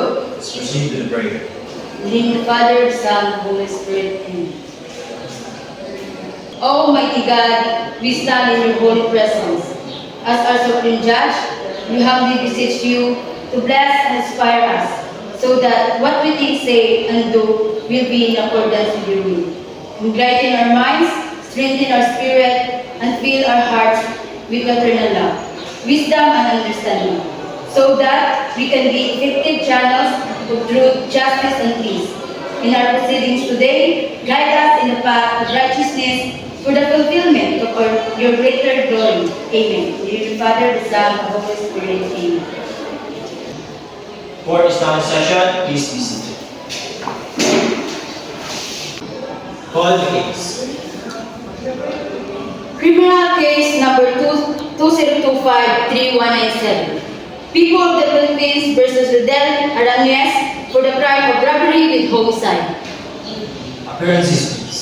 Lord. Let's proceed to the prayer. In the name of the Father, the Son, and the Holy Spirit. Amen. Almighty God, we stand in your holy presence. As our supreme judge, we humbly beseech you to bless and inspire us, so that what we think, say, and do will be in accordance with your will. Enlighten our minds, strengthen our spirit, and fill our hearts with eternal love, wisdom, and understanding, so that we can be effective channels of truth, justice, and peace. In our proceedings today, guide us in the path of righteousness for the fulfillment of your greater glory. Amen. In the name of the Father, the Son, and the Holy Spirit. Amen. For this now session, please be seated. Call the case. Criminal case number 2025-3197. People of the Philippines versus Rodel Arangues for the crime of robbery with homicide. Appearances, please.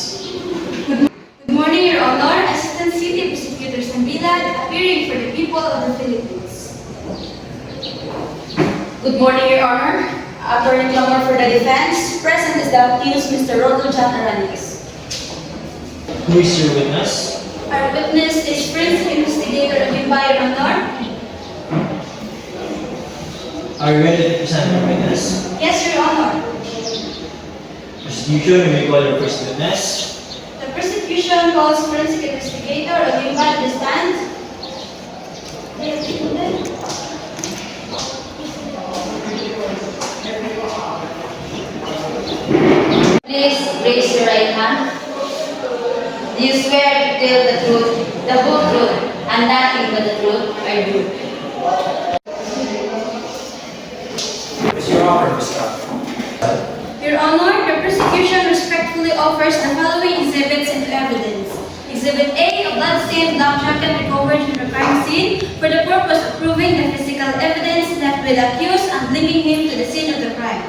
Good morning, Your Honor. Assistant City Prosecutor Sambilad, appearing for the people of the Philippines. Good morning, Your Honor. Attorney Clamor for the defense. Present is the accused, Mr. Rodo John Arangues. Who is your witness? Our witness is Forensic Investigator Agimba, Your Honor. Are you ready to present your witness? Yes, Your Honor. Prosecution, you may call your first witness. The prosecution calls Forensic Investigator Agimba to the stand. Please raise your right hand. Do you swear to tell the truth, the whole truth, and nothing but the truth? I do. Is your honor, Mr. Your Honor, the prosecution respectfully offers the following exhibits into evidence. Exhibit A, a blood-stained black jacket recovered from the crime scene for the purpose of proving the physical evidence left by the accused and linking him to the scene of the crime.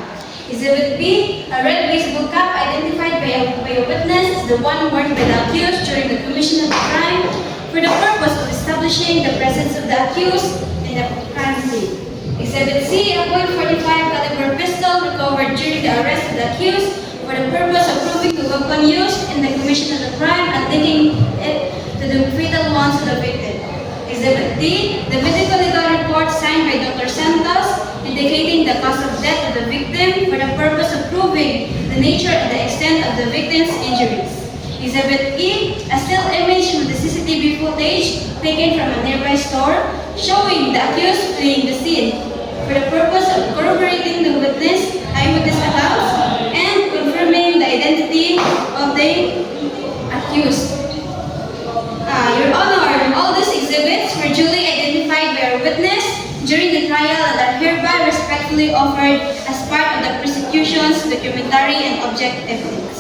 Exhibit B, a red baseball cap identified by a witness as the one worn by the accused during the commission of the crime for the purpose of establishing the presence of the accused in the crime scene. Exhibit C, a .45 caliber pistol recovered during the arrest of the accused for the purpose of proving the weapon used in the commission of the crime and linking it to the fatal wounds of the victim. Exhibit D, the medical legal report signed by Dr. Santos indicating the cause of death of the victim for the purpose of proving the nature and the extent of the victim's injuries. Exhibit E, a still image from the CCTV footage taken from a nearby store showing the accused fleeing the scene for the purpose of corroborating the eyewitness accounts and confirming the identity of the accused. Your Honor, all these exhibits were duly identified by our witness during the trial and are hereby respectfully offered as part of the prosecution's documentary and object evidence.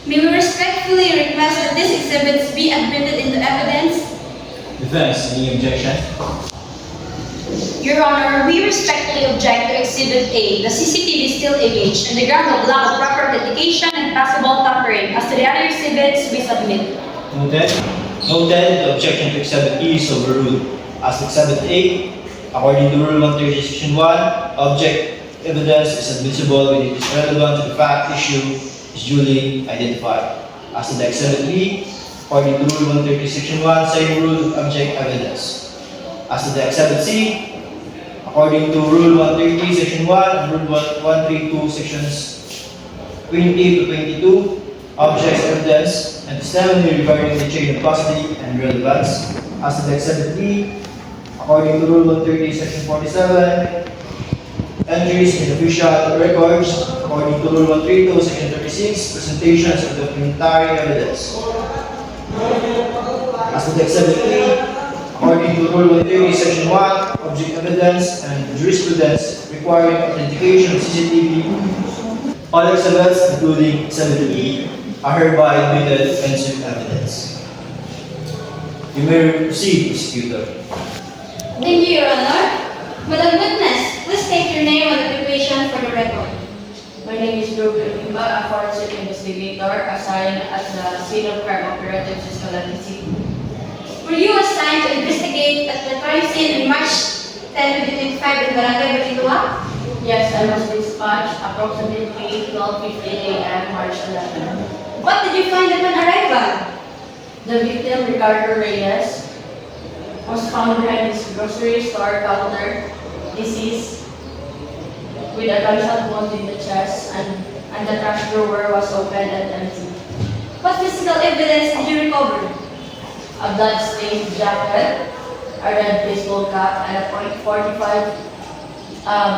May we respectfully request that these exhibits be admitted into evidence. Defense, any objection? Your Honor, we respectfully object to Exhibit A, the CCTV still image, and the ground of lack of proper authentication and possible tampering. As to the other exhibits, we submit. Noted. Noted, the objection to Exhibit E is overruled. As to Exhibit A, according to Rule 130, Section 1, object evidence is admissible when it is relevant to the fact issue is duly identified. As to the Exhibit B, according to Rule 130, Section 1, same rule, object evidence. As to the Exhibit C, according to Rule 130, Section 1, and Rule 132, Sections 20 to 22, objects evidence, and testimony regarding the chain of custody and relevance. As to the Exhibit D, according to Rule 130, Section 47, entries in official records, according to Rule 132, Section 36, presentations of documentary evidence. As to the Exhibit E, according to Rule 130, Section 1, object evidence and jurisprudence requiring authentication of CCTV, all exhibits, including Exhibit E, are hereby admitted offensive evidence. You may proceed, Prosecutor. Thank you, Your Honor. Madam Witness, please state your name and occupation for the record. My name is Ruben Imba, a forensic investigator assigned at the Scene of Crime Operative Escalante City. Were you assigned to investigate at the crime scene on March 10, 2025 in Barangay Balintawak? Yes, I was dispatched approximately 12:50 a.m. March 11. What did you find upon arrival? The victim, Ricardo Reyes, was found behind his grocery store counter, deceased, with a gunshot wound in the chest, and the trash drawer was open and empty. What physical evidence did you recover? A blood-stained jacket, a red baseball cap, and a .45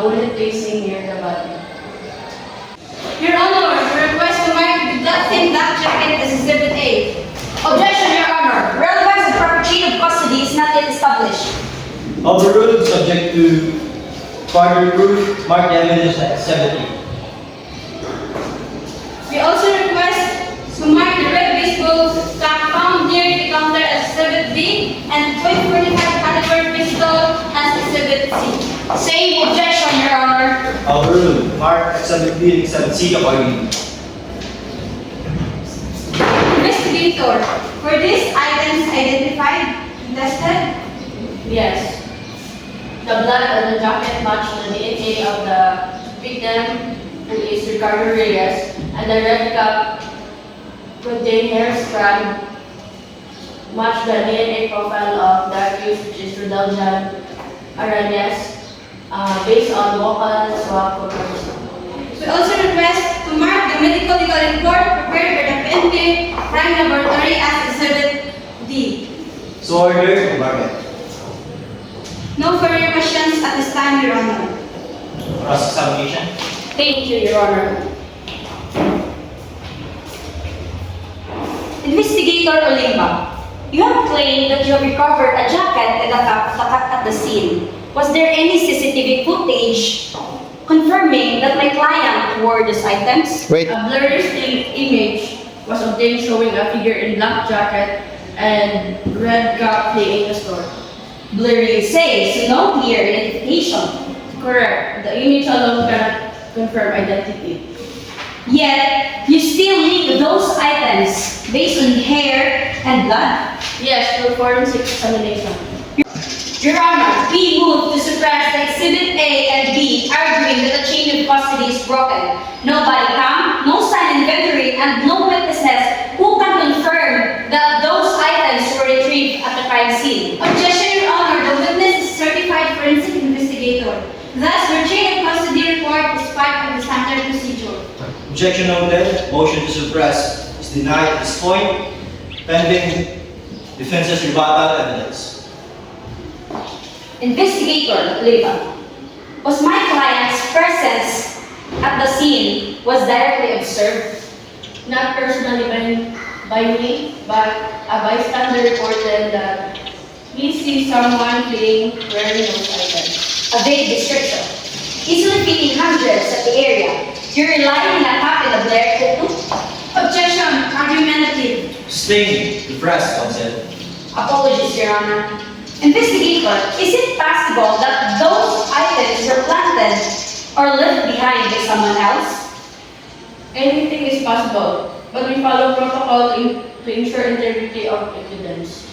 bullet casing near the body. Your Honor, the request to mark the blood-stained black jacket as Exhibit A. Objection, Your Honor. Relevance of proper chain of custody is not yet established. Overruled, subject to further proof, mark the evidence as Exhibit A. We also request to mark the red baseball cap found near the counter as Exhibit B and .45 caliber pistol as Exhibit C. Same objection, Your Honor. Overruled, mark Exhibit B and Exhibit C accordingly. Investigator, were these items identified and tested? Yes. The blood on the jacket matched the DNA of the victim, who is Ricardo Reyes, and the red cap contained hair strand matched the DNA profile of the accused, which is Rodel Jan Aranes, based on vocal swab comparison. We also request to mark the medical legal report prepared by the PNP Crime Laboratory as Exhibit D. So ordered, mark it. No further questions at this time, Your Honor. Cross-examination. Thank you, Your Honor. Investigator Oliva, you have claimed that you have recovered a jacket and a cap at the scene. Was there any CCTV footage confirming that my client wore these items? Wait. A blurry still image was obtained showing a figure in black jacket and red cap fleeing the store. Blurry says, so no clear identification. Correct. The image alone cannot confirm identity. Yet, you still link those items based on hair and blood. Yes, for forensic examination. Your Honor, we move to suppress the Exhibit A and B, arguing that the chain of custody is broken. No body cam, no sign inventory, and no witnesses who can confirm that those items were retrieved at the crime scene. Objection, Your Honor. The witness is certified forensic investigator. Thus, your chain of custody report is part of the standard procedure. Objection noted, motion to suppress is denied at this point, pending defense's rebuttal evidence. Investigator Oliva, was my client's presence at the scene was directly observed? Not personally by me, but a bystander reported that he sees someone fleeing wearing those items. A vague description. Easily fitting hundreds at the area. Do you rely on a copy of the Blair photo? Objection, argumentative. Sustained, the press, counsel. Apologies, Your Honor. Investigator, is it possible that those items were planted or left behind by someone else? Anything is possible, but we follow protocol to ensure integrity of evidence.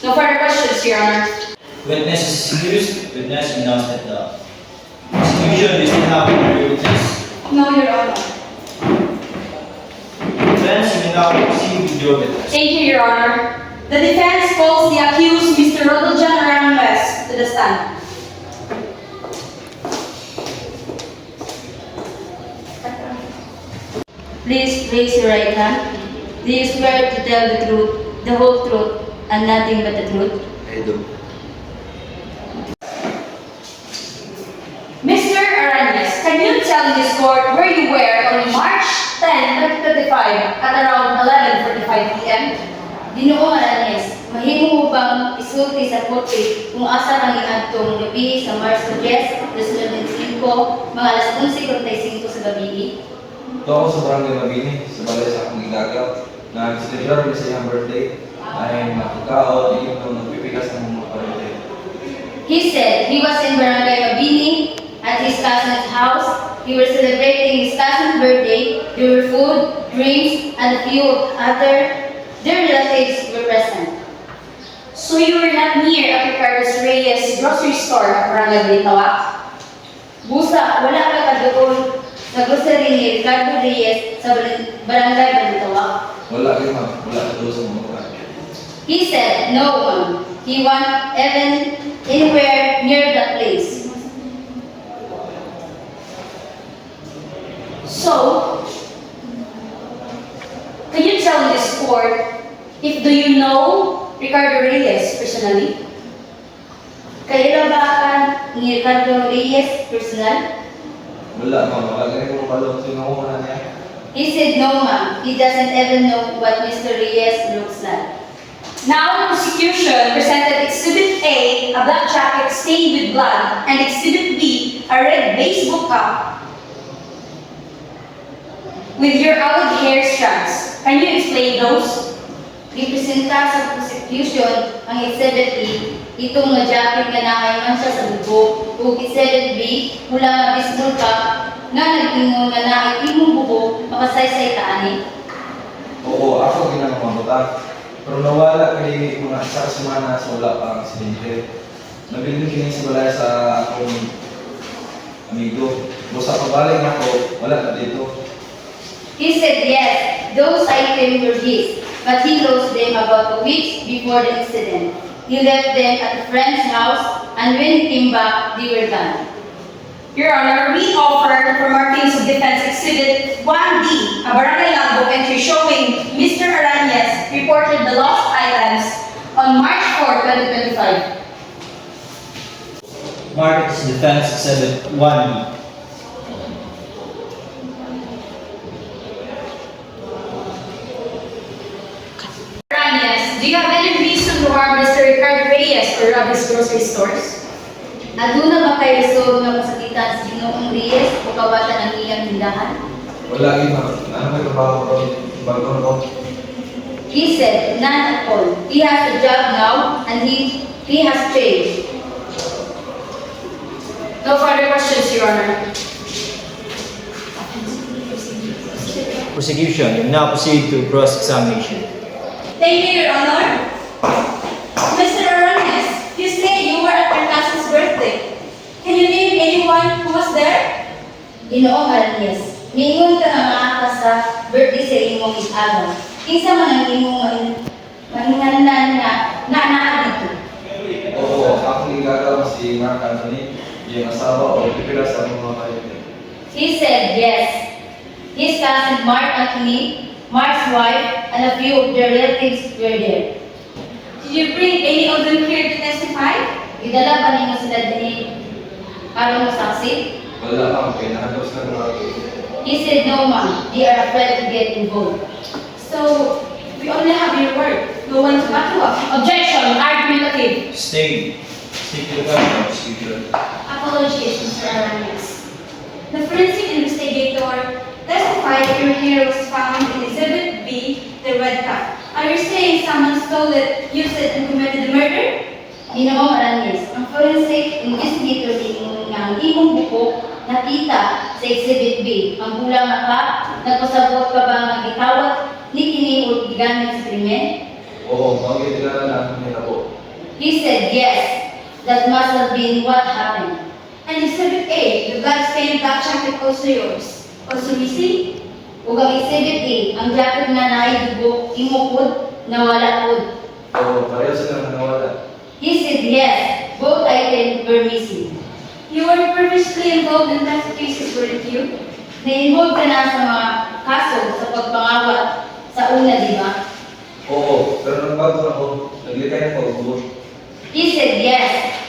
No further questions, Your Honor. Witness is excused. Witness announced that the prosecution is still have another witness. No, Your Honor. Defense, you may now proceed with your witness. Thank you, Your Honor. The defense calls the accused, Mr. Rodoljan Aranjuez, to the stand. Please raise your right hand. Do you swear to tell the truth, the whole truth, and nothing but the truth? I do. Mr. Aranjuez, can you tell this court where you were on March 10, 2025 at around 11:45 p.m.? Ginoo Aranes, mahimo mo bang isulti sa korte kung asa kang iadtong gabi sa March 10, 2025, mga alas 11:45 sa gabi? Ito ako sa barangay Mabini, sa balay sa akong gigagaw. Nag-celebrar ko sa iyang birthday. Ay makikaot, yung nagpipigas ng mga birthday. He said he was in Barangay Mabini at his cousin's house. He was celebrating his cousin's birthday. There were food, drinks, and a few other their relatives were present. So you were not near at Ricardo Reyes grocery store at Barangay Balitawak? Busa, wala ka doon sa grocery ni Ricardo Reyes sa barangay Balintawak. Wala kayo ma'am, wala ka doon sa mga. He said no one. He went even anywhere near that place. So, can you tell this court if do you know Ricardo Reyes personally? Kayo ba ni Ricardo Reyes personal? Wala ma'am, wala kayo kung palong sinukuha niya. He said no ma'am. He doesn't even know what Mr. Reyes looks like. Now, the prosecution presented Exhibit A, a black jacket stained with blood, and Exhibit B, a red baseball cap with your alleged hair strands. Can you explain those? Representa sa prosecution ang Exhibit A, itong nga jacket nga naayman siya sa bubog, ug Exhibit B, mula nga baseball cap, nga nag-ingon nga naay imong bubog, makasaysay ka ani. Oo, ako ginamamutang. Pero nawala kay mga sa semana sa wala pa ang aksidente. Nabiling kini sa balay sa akong amigo. Busa pabalik ako, wala na dito. He said yes, those items were his, but he lost them about a week before the incident. He left them at a friend's house, and when he came back, they were gone. Your Honor, we offer for Martins of Defense Exhibit 1D, a barangay logbook entry showing Mr. Arañez reported the lost items on March 4, 2025. Martin's Defense Exhibit 1B. Arañez, do you have any reason to harm Mr. Ricardo Reyes or rob his grocery stores? Aduna ba kay resod nga masakitan sa Ginoong Reyes o kawatan ang iyang tindahan? Wala gid ma'am. Ano may trabaho ko? Bago ko. He said, none at all. He has a job now, and he has changed. No further questions, Your Honor. Prosecution, you now proceed to cross-examination. Thank you, Your Honor. Mr. Arañez, you say you were at your cousin's birthday. Can you name anyone who was there? Ginoong Arañez, niingon ka nga maaka sa birthday sa imong agaw. Kinsa man ang imong mahinganan nga naa dito. Oo, ako ligagaw si Mark Anthony, yung asawa o pipila sa mga kaibigan. He said yes. His cousin Mark Anthony, Mark's wife, and a few of their relatives were there. Did you bring any of them here to testify? Gidala ba ninyo sila din aron mo saksi? Wala ma'am, kaya nakados na mga. He said no ma'am, they are afraid to get involved. So, we only have your word. No one to back you up. Objection, argumentative. Stay. Stick to the gun, prosecution. Apologies, Mr. Arañez. The forensic investigator testified your hair was found in Exhibit B, the red cup. Are you saying someone stole it, used it, and committed the murder? Ginoong Arañez, ang forensic investigator din nga ang imong buko nakita sa Exhibit B. Ang bulang nga ka, nagpasabot ka ba nga gitawat ni kini o gigamit sa krimen? Oo, magigilala na nila po. He said yes, that must have been what happened. And Exhibit A, the blood-stained black jacket also yours. Also missing? Ug ang Exhibit A, ang jacket nga naidugo imukod nawala pod. Oo, pareho sila nawala. He said yes, both items were missing. You were previously involved in theft cases, weren't you? Na-involve ka na sa mga kaso sa pagpangawat sa una, di ba? Oo, pero nung bago ako, naglikay na pag-ubos. He said yes,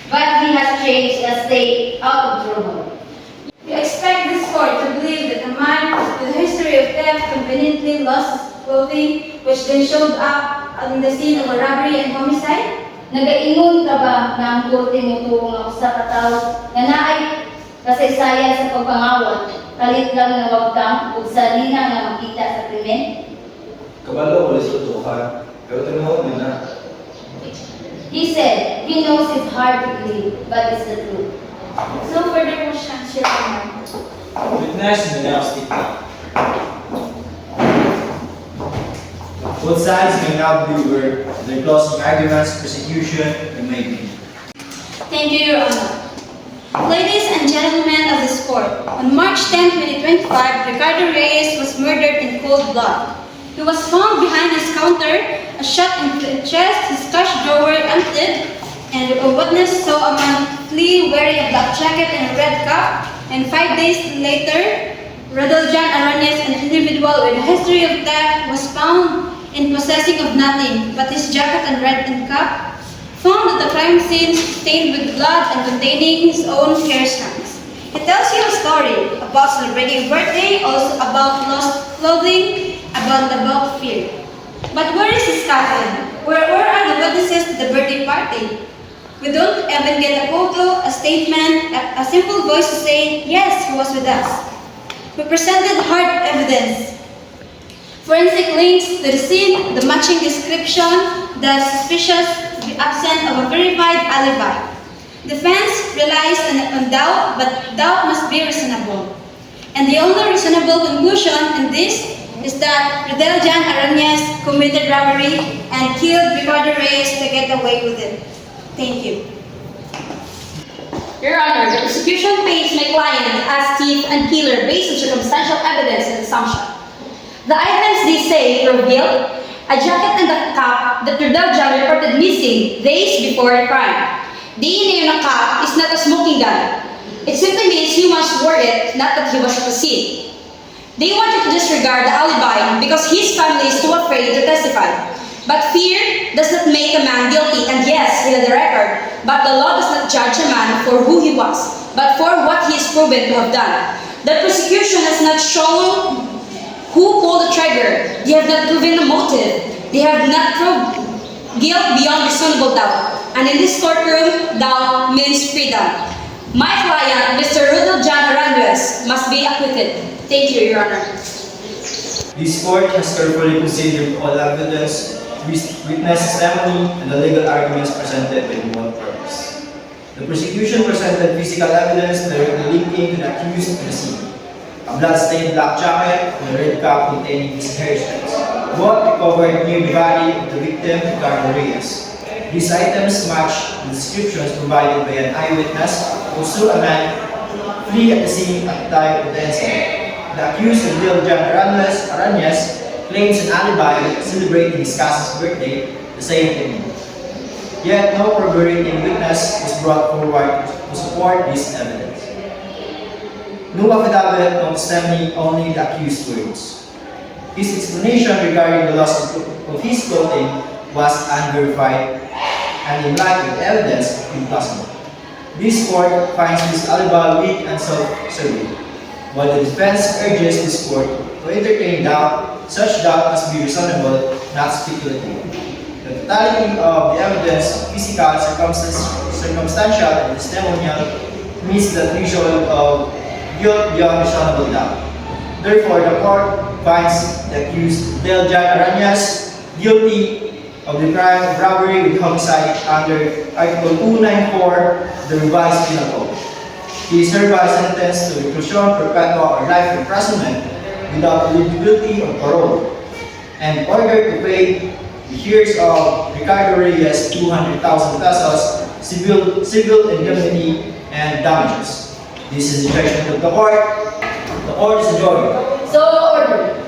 but he has changed and stayed out of trouble. You expect this court to believe that a man with a history of theft conveniently lost his clothing, which then showed up on the scene of a robbery and homicide? Nagaingon ka ba na ang korte mo tuong nga usa ka tawo nga naay kasaysayan sa pagpangawat, kalit lang na wagkam ug salina nga makita sa krimen? Kabalo, wala sa tutukan. Pero tinawag din na. He said, he knows it's hard to believe, but it's the truth. No further questions, Your Honor. Witness may now speak. Both sides may now deliver their closing arguments, prosecution, and may begin. Thank you, Your Honor. Ladies and gentlemen of this court, on March 10, 2025, Ricardo Reyes was murdered in cold blood. He was found behind his counter, a shot in the chest, his cash drawer emptied, and a witness saw a man flee wearing a black jacket and a red cap. And 5 days later, Rodoljan Arañez, an individual with a history of theft, was found in possessing of nothing but his jacket and red cap, found at the crime scene stained with blood and containing his own hair strands. He tells you a story about celebrating a birthday, also about lost clothing, about fear. But where is his cousin? Where are the witnesses to the birthday party? We don't even get a photo, a statement, a simple voice to say, yes, he was with us. We presented hard evidence. Forensic links to the scene, the matching description, the suspicious absence of a verified alibi. Defense relies on doubt, but doubt must be reasonable. And the only reasonable conclusion in this is that Rodoljan Arañez committed robbery and killed Ricardo Reyes to get away with it. Thank you. Your Honor, the prosecution paints my client as thief and killer based on circumstantial evidence and assumption. The items they say reveal a jacket and a cap that Rodoljan reported missing days before the crime. DNA on a cap is not a smoking gun. It simply means humans wore it, not that he was at the scene. They wanted to disregard the alibi because his family is too afraid to testify. But fear does not make a man guilty, and yes, he had a record. But the law does not judge a man for who he was, but for what he is proven to have done. The prosecution has not shown who pulled the trigger. They have not proven a motive. They have not proved guilt beyond reasonable doubt. And in this courtroom, doubt means freedom. My client, Mr. Rodoljan Arañez, must be acquitted. Thank you, Your Honor. This court has carefully considered all evidence, witness testimony, and the legal arguments presented with one purpose. The prosecution presented physical evidence directly linking to the accused in the scene. A blood-stained black jacket and a red cap containing his hair strands. Both recovered near the body of the victim, Ricardo Reyes. These items match the descriptions provided by an eyewitness who saw a man flee at the scene at the time of the incident. The accused, Rodoljan Arañez, claims an alibi celebrating his cousin's birthday the same evening. Yet no corroborating witness was brought forward to support this evidence. No affidavit, no testimony, only the accused words. His explanation regarding the loss of his clothing was unverified and in light of the evidence, impossible. This court finds this alibi weak and self-serving, while the defense urges this court to entertain doubt. Such doubt must be reasonable, not speculative. The totality of the evidence, physical, circumstantial, and testimonial meets the threshold of guilt beyond reasonable doubt. Therefore, the court finds the accused, Rodoljan Arañez, guilty of the crime of robbery with homicide under Article 294 of the Revised Penal Code. He is hereby sentenced to reclusion perpetua or life imprisonment without eligibility or parole, and ordered to pay the heirs of Ricardo Reyes 200,000 pesos civil indemnity and damages. This is the judgment of the court. The court is adjourned. So ordered.